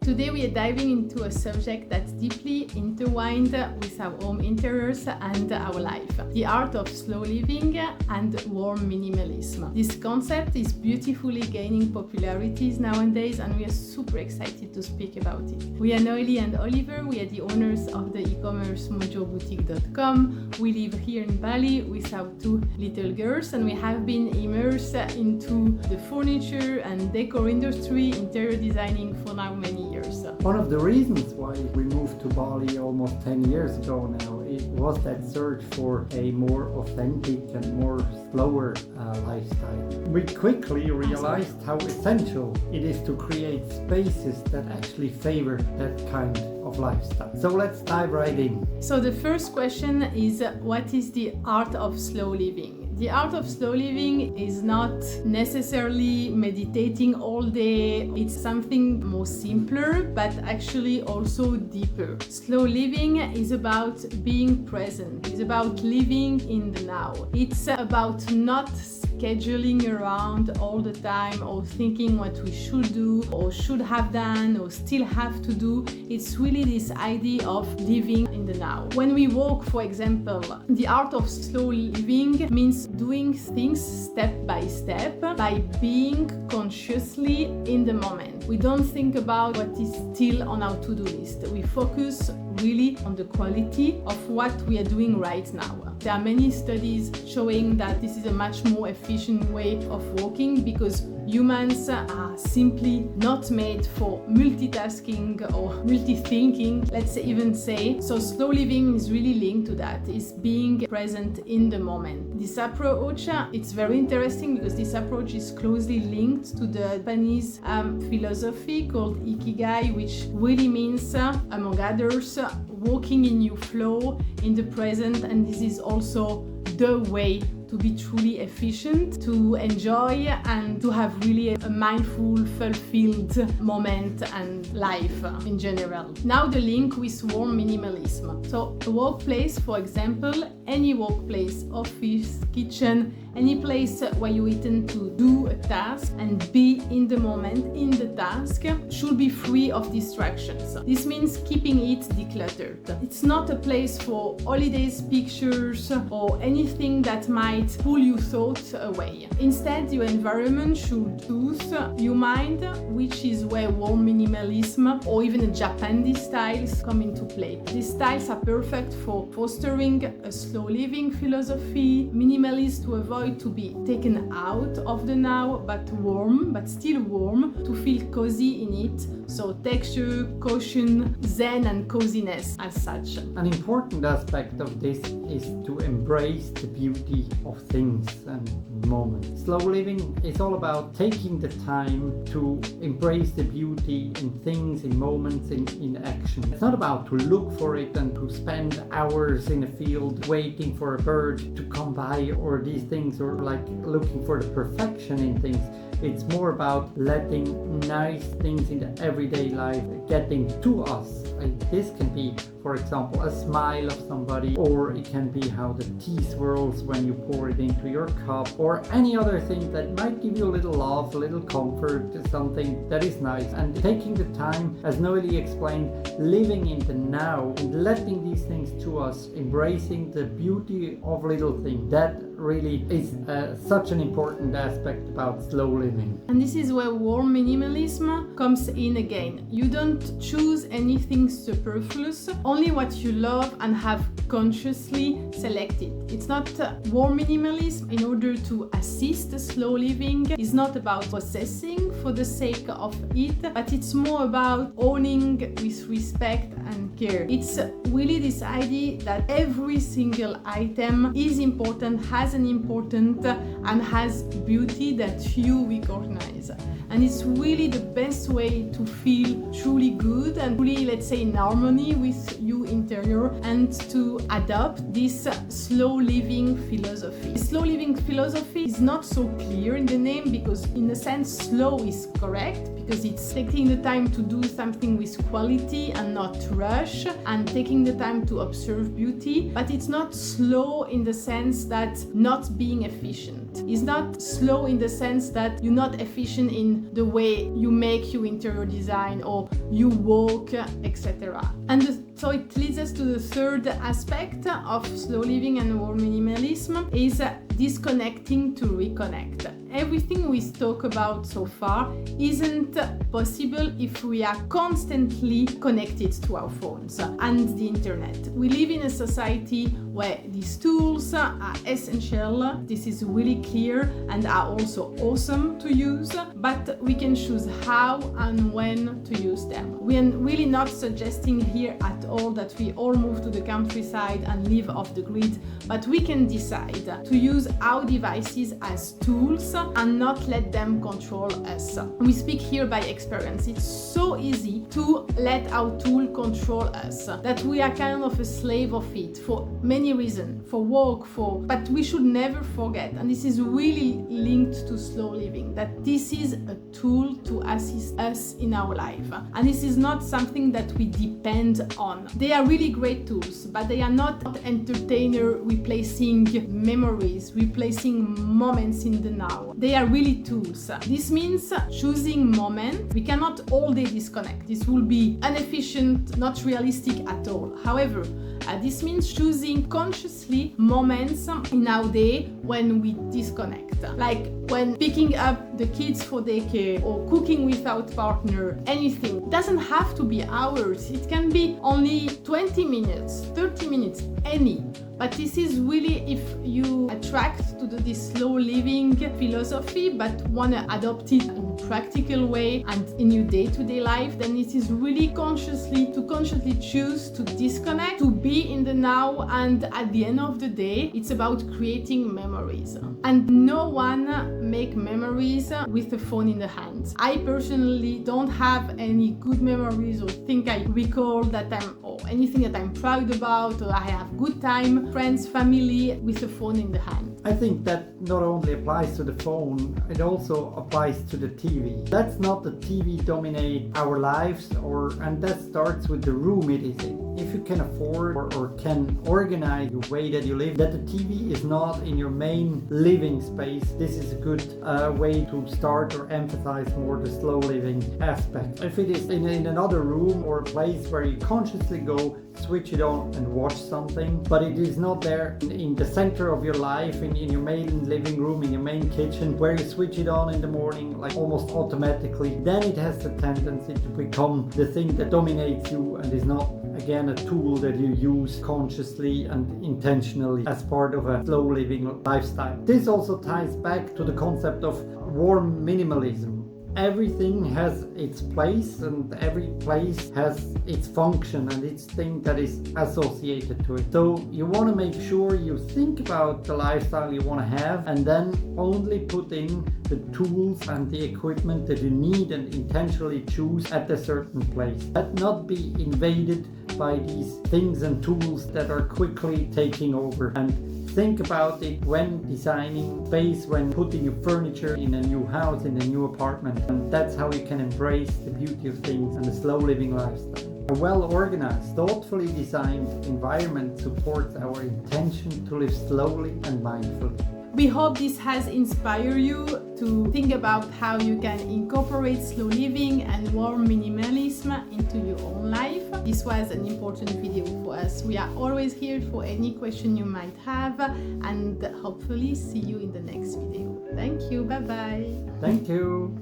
Today we are diving into a subject that's deeply intertwined with our home interiors and our life. The art of slow living and warm minimalism. This concept is beautifully gaining popularity nowadays and we are super excited to speak about it. We are Noë and Oliver, we are the owners of the e-commerce mojoboutique.com. We live here in Bali with our two little girls and we have been immersed into the furniture and decor industry, interior designing for now many years. One of the reasons why we moved to Bali almost 10 years ago now, it was that search for a more authentic and more slower lifestyle. We quickly realized how essential it is to create spaces that actually favor that kind of lifestyle. So let's dive right in. So the first question is, what is the art of slow living? The art of slow living is not necessarily meditating all day. It's something more simpler, but actually also deeper. Slow living is about being present. It's about living in the now. It's about not scheduling around all the time or thinking what we should do or should have done or still have to do. It's really this idea of living in the now. When we walk, for example, the art of slow living means doing things step by step by being consciously in the moment. We don't think about what is still on our to-do list. We focus really on the quality of what we are doing right now. There are many studies showing that this is a much more efficient way of working because humans are simply not made for multitasking or multi-thinking, let's even say. So slow living is really linked to that, is being present in the moment. This approach, it's very interesting because this approach is closely linked to the Japanese philosophy called Ikigai, which really means, among others, walking in your flow in the present, and this is also the way to be truly efficient, to enjoy and to have really a mindful, fulfilled moment and life in general. Now the link with warm minimalism. So a workplace, for example, any workplace, office, kitchen, any place where you intend to do a task and be in the moment, in the task, should be free of distractions. This means keeping it decluttered. It's not a place for holidays, pictures, or anything that might pull your thoughts away. Instead, your environment should soothe your mind, which is where warm minimalism or even the Japanese styles come into play. These styles are perfect for fostering a slow living philosophy, minimalist to avoid to be taken out of the now, but still warm, to feel cozy in it. So texture, caution, zen and coziness as such. An important aspect of this is to embrace the beauty of things and moments. Slow living is all about taking the time to embrace the beauty in things, in moments, in action. It's not about to look for it and to spend hours in a field waiting for a bird to come by or these things, or like looking for the perfection in things. It's more about letting nice things in the everyday life getting to us. This can be, for example, a smile of somebody, or it can be how the tea swirls when you pour it into your cup, or any other thing that might give you a little love, a little comfort, something that is nice. And taking the time, as Noë explained, living in the now and letting these things to us, embracing the beauty of little things, that really is such an important aspect about slow living. And this is where warm minimalism comes in again. You don't choose anything superfluous, only what you love and have consciously selected. It's not warm minimalism in order to assist slow living. It's not about possessing for the sake of it, but it's more about owning with respect and care. It's really this idea that every single item is important, has an important and has beauty that you recognize. And it's really the best way to feel truly good and really, let's say, in harmony with your interior and to adopt this slow living philosophy. Slow living philosophy is not so clear in the name because in a sense slow is correct because it's taking the time to do something with quality and not rush and taking the time to observe beauty, but it's not slow in the sense that not being efficient. efficient. It's not slow in the sense that you're not efficient in the way you make your interior design or you walk, etc. And so it leads us to the third aspect of slow living and warm minimalism is disconnecting to reconnect. Everything we talk about so far isn't possible if we are constantly connected to our phones and the internet. We live in a society where these tools are essential. This is really clear and are also awesome to use, but we can choose how and when to use them. We are really not suggesting here at all that we all move to the countryside and live off the grid, but we can decide to use our devices as tools and not let them control us. We speak here by experience. It's so easy to let our tool control us that we are kind of a slave of it for many reasons, for work, but we should never forget, and this is really linked to slow living, that this is a tool to assist us in our life, and this is not something that we depend on. They are really great tools, but they are not entertainer replacing memories, replacing moments in the now. They are really tools. This means choosing moments. We cannot all day disconnect. This will be inefficient, not realistic at all. However, this means choosing consciously moments in our day when we disconnect. Like when picking up the kids for daycare or cooking without partner, anything. It doesn't have to be hours. It can be only 20 minutes, 30 minutes, any. But this is really if you attract to this slow living philosophy but want to adopt it in a practical way and in your day-to-day life, then it is really consciously choose to disconnect, to be in the now, and at the end of the day, it's about creating memories. And no one make memories with a phone in the hand. I personally don't have any good memories or think I recall or anything that I'm proud about or I have good time, friends, family with a phone in the hand. I think that not only applies to the phone, it also applies to the TV. Let's not the TV dominate our lives, and that starts with the room it is in. If you can afford or can organize the way that you live, that the TV is not in your main living space, this is a good way to start or emphasize more the slow living aspect. If it is in another room or a place where you consciously go, switch it on and watch something, but it is not there in the center of your life, in your main living room, in your main kitchen, where you switch it on in the morning like almost automatically, then it has the tendency to become the thing that dominates you and is not, again, a tool that you use consciously and intentionally as part of a slow living lifestyle. This also ties back to the concept of warm minimalism. Everything has its place and every place has its function and its thing that is associated to it. So you want to make sure you think about the lifestyle you want to have and then only put in the tools and the equipment that you need and intentionally choose at a certain place. Let not be invaded by these things and tools that are quickly taking over, and think about it when designing space, when putting your furniture in a new house, in a new apartment, and that's how you can embrace the beauty of things and the slow living lifestyle. A well-organized, thoughtfully designed environment supports our intention to live slowly and mindfully. We hope this has inspired you to think about how you can incorporate slow living and warm minimalism into your own life. This was an important video for us. We are always here for any question you might have, and hopefully see you in the next video. Thank you. Bye bye. Thank you.